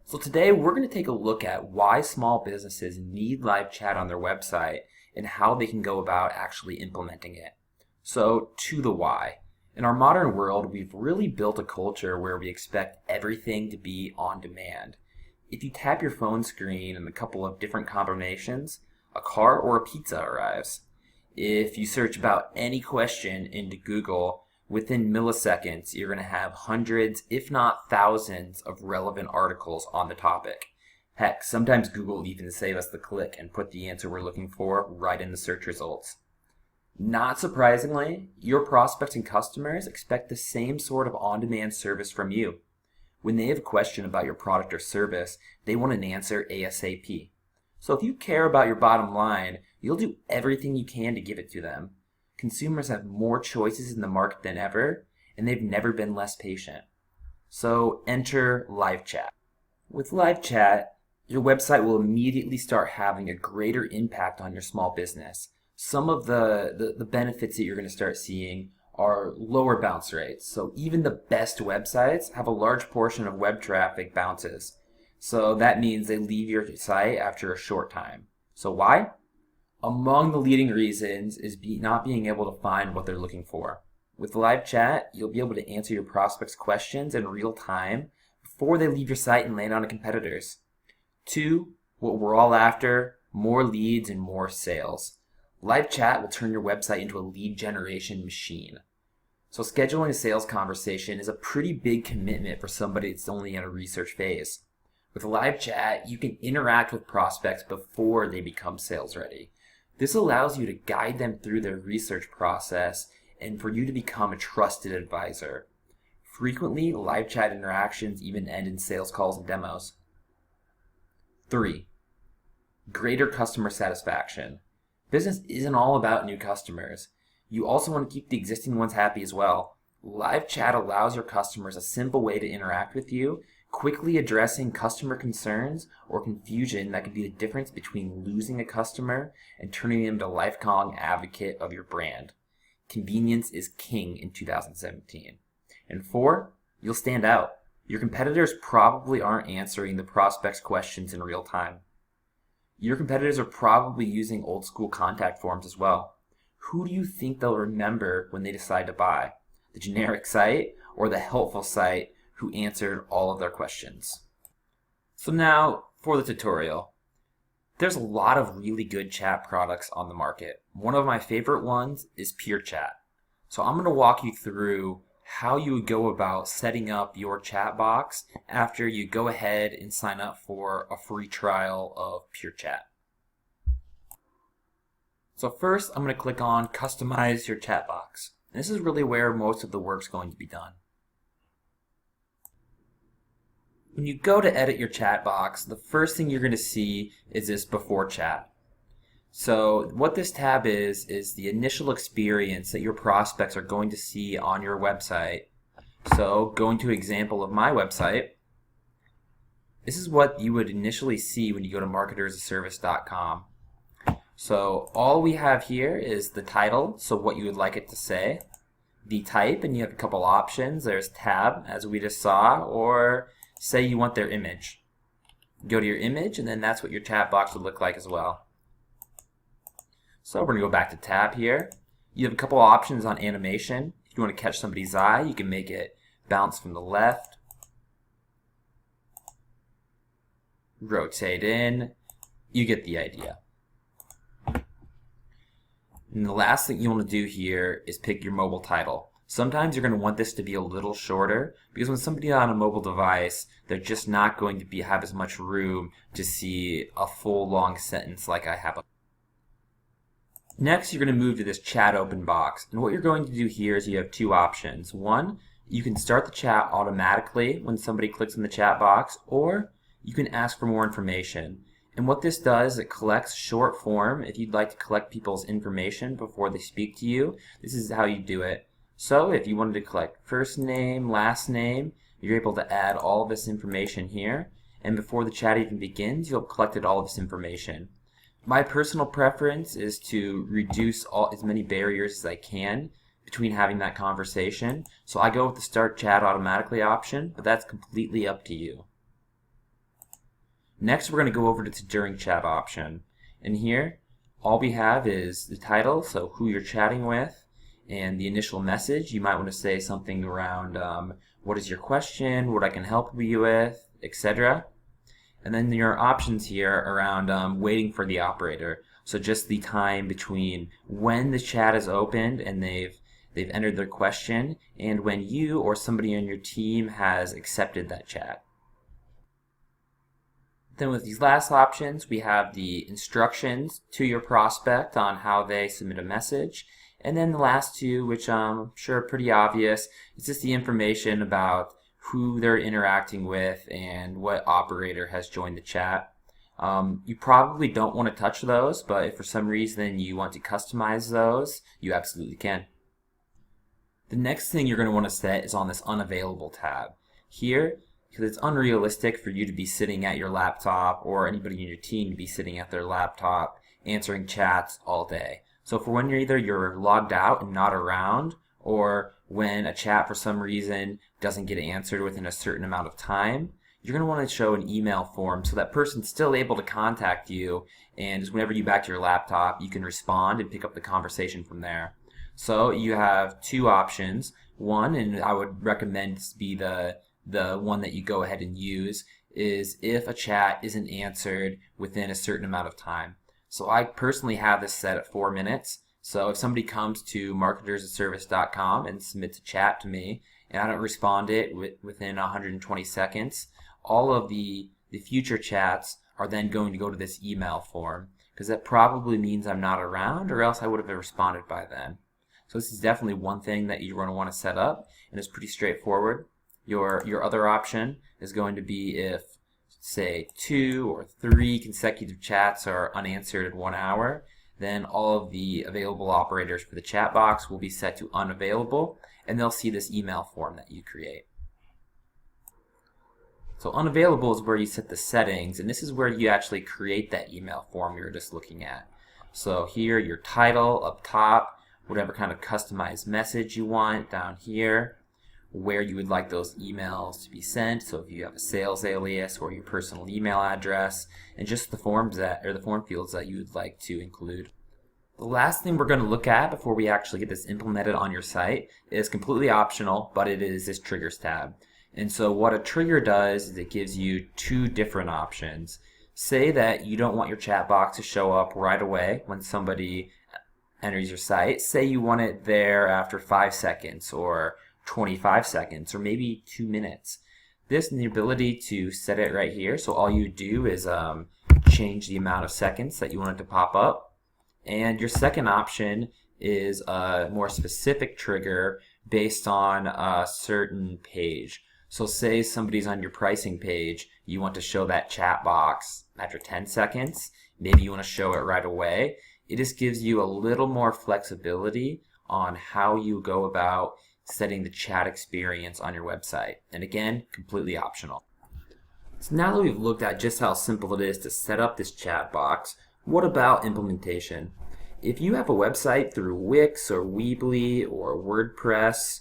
So today we're going to take a look at why small businesses need live chat on their website and how they can go about actually implementing it. So to the why. In our modern world, we've really built a culture where we expect everything to be on demand. If you tap your phone screen in a couple of different combinations, a car or a pizza arrives. If you search about any question into Google, within milliseconds, you're going to have hundreds, if not thousands, of relevant articles on the topic. Heck, sometimes Google even save us the click and put the answer we're looking for right in the search results. Not surprisingly, your prospects and customers expect the same sort of on-demand service from you. When they have a question about your product or service, they want an answer ASAP. So if you care about your bottom line, you'll do everything you can to give it to them. Consumers have more choices in the market than ever, and they've never been less patient. So enter live chat. With live chat, your website will immediately start having a greater impact on your small business. Some of the benefits that you're going to start seeing are lower bounce rates. So even the best websites have a large portion of web traffic bounces. So that means they leave your site after a short time. So why? Among the leading reasons is not being able to find what they're looking for. With live chat, you'll be able to answer your prospects' questions in real time before they leave your site and land on a competitor's. 2, what we're all after, more leads and more sales. Live chat will turn your website into a lead generation machine. So scheduling a sales conversation is a pretty big commitment for somebody that's only in a research phase. With live chat, you can interact with prospects before they become sales ready. This allows you to guide them through their research process and for you to become a trusted advisor. Frequently, live chat interactions even end in sales calls and demos. 3, greater customer satisfaction. Business isn't all about new customers. You also want to keep the existing ones happy as well. Live chat allows your customers a simple way to interact with you, quickly addressing customer concerns or confusion that could be the difference between losing a customer and turning them to a lifelong advocate of your brand. Convenience is king in 2017. And 4, you'll stand out. Your competitors probably aren't answering the prospect's questions in real time. Your competitors are probably using old school contact forms as well. Who do you think they'll remember when they decide to buy? The generic site or the helpful site who answered all of their questions? So now for the tutorial. There's a lot of really good chat products on the market. One of my favorite ones is PureChat. So I'm going to walk you through how you would go about setting up your chat box after you go ahead and sign up for a free trial of PureChat. So first, I'm going to click on Customize Your Chat Box. And this is really where most of the work's going to be done. When you go to edit your chat box, the first thing you're going to see is this Before Chat. So what this tab is the initial experience that your prospects are going to see on your website. So going to an example of my website, this is what you would initially see when you go to marketersaservice.com. So all we have here is the title, so what you would like it to say, the type, and you have a couple options. There's tab, as we just saw, or say you want their image. Go to your image, and then that's what your chat box would look like as well. So we're going to go back to tab here. You have a couple options on animation. If you want to catch somebody's eye, you can make it bounce from the left, rotate in. You get the idea. And the last thing you want to do here is pick your mobile title. Sometimes you're going to want this to be a little shorter because when somebody on a mobile device, they're just not going to have as much room to see a full long sentence like I have. Next, you're going to move to this chat open box. And what you're going to do here is you have 2 options. One, you can start the chat automatically when somebody clicks on the chat box, or you can ask for more information. And what this does, it collects short form. If you'd like to collect people's information before they speak to you, this is how you do it. So if you wanted to collect first name, last name, you're able to add all of this information here. And before the chat even begins, you'll have collected all of this information. My personal preference is to reduce as many barriers as I can between having that conversation. So I go with the start chat automatically option, but that's completely up to you. Next, we're going to go over to the during chat option. And here, all we have is the title, so who you're chatting with, and the initial message. You might want to say something around what is your question, what I can help you with, etc. And then your options here around waiting for the operator. So just the time between when the chat is opened and they've entered their question and when you or somebody on your team has accepted that chat. Then with these last options, we have the instructions to your prospect on how they submit a message. And then the last two, which I'm sure are pretty obvious, it's just the information about who they're interacting with and what operator has joined the chat. You probably don't want to touch those, but if for some reason you want to customize those, you absolutely can. The next thing you're going to want to set is on this unavailable tab. Here, because it's unrealistic for you to be sitting at your laptop or anybody in your team to be sitting at their laptop answering chats all day. So for when you're logged out and not around, or when a chat for some reason doesn't get answered within a certain amount of time, you're going to want to show an email form so that person's still able to contact you, and just whenever you back to your laptop, you can respond and pick up the conversation from there. So you have two options. One, and I would recommend be the one that you go ahead and use, is if a chat isn't answered within a certain amount of time. So I personally have this set at 4 minutes. So if somebody comes to marketersofservice.com and submits a chat to me and I don't respond it within 120 seconds, all of the future chats are then going to go to this email form, because that probably means I'm not around, or else I would have responded by then. So this is definitely one thing that you're going to want to set up, and it's pretty straightforward. Your other option is going to be if, say, 2 or 3 consecutive chats are unanswered in 1 hour, then all of the available operators for the chat box will be set to unavailable, and they'll see this email form that you create. So unavailable is where you set the settings, and this is where you actually create that email form we were just looking at. So here, your title up top, whatever kind of customized message you want down here, where you would like those emails to be sent. So if you have a sales alias or your personal email address, and just the form fields that you would like to include. The last thing we're going to look at before we actually get this implemented on your site is completely optional, but it is this triggers tab. And so what a trigger does is it gives you 2 different options. Say that you don't want your chat box to show up right away when somebody enters your site. Say you want it there after 5 seconds or 25 seconds or maybe 2 minutes. This and the ability to set it right here. So all you do is change the amount of seconds that you want it to pop up. And your second option is a more specific trigger based on a certain page. So say somebody's on your pricing page, you want to show that chat box after 10 seconds, maybe you want to show it right away. It just gives you a little more flexibility on how you go about setting the chat experience on your website. And again, completely optional. So now that we've looked at just how simple it is to set up this chat box, what about implementation? If you have a website through Wix or Weebly or WordPress,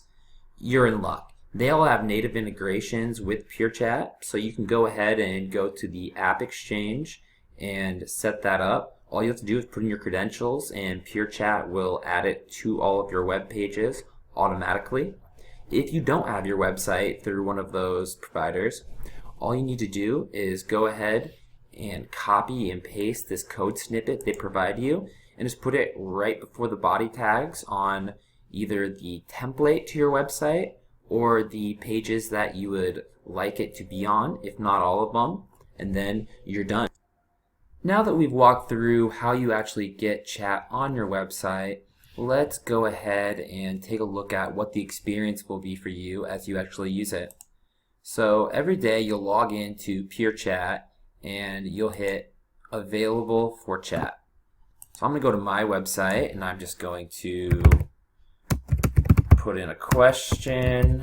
you're in luck. They all have native integrations with PureChat, so you can go ahead and go to the App Exchange and set that up. All you have to do is put in your credentials and PureChat will add it to all of your web pages automatically. If you don't have your website through one of those providers, all you need to do is go ahead and copy and paste this code snippet they provide you and just put it right before the body tags on either the template to your website or the pages that you would like it to be on, if not all of them, and then you're done. Now that we've walked through how you actually get chat on your website, let's go ahead and take a look at what the experience will be for you as you actually use it. So every day you'll log into PureChat and you'll hit available for chat. So I'm going to go to my website and I'm just going to put in a question.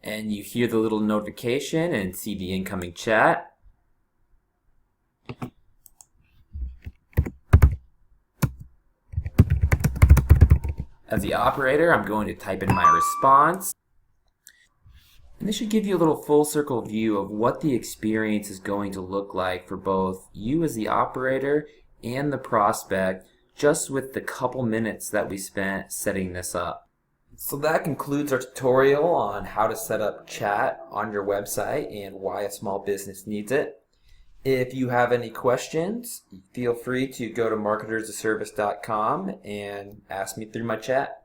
And you hear the little notification and see the incoming chat. As the operator, I'm going to type in my response. And this should give you a little full circle view of what the experience is going to look like for both you as the operator and the prospect, just with the couple minutes that we spent setting this up. So that concludes our tutorial on how to set up chat on your website and why a small business needs it. If you have any questions, feel free to go to marketersaservice.com and ask me through my chat.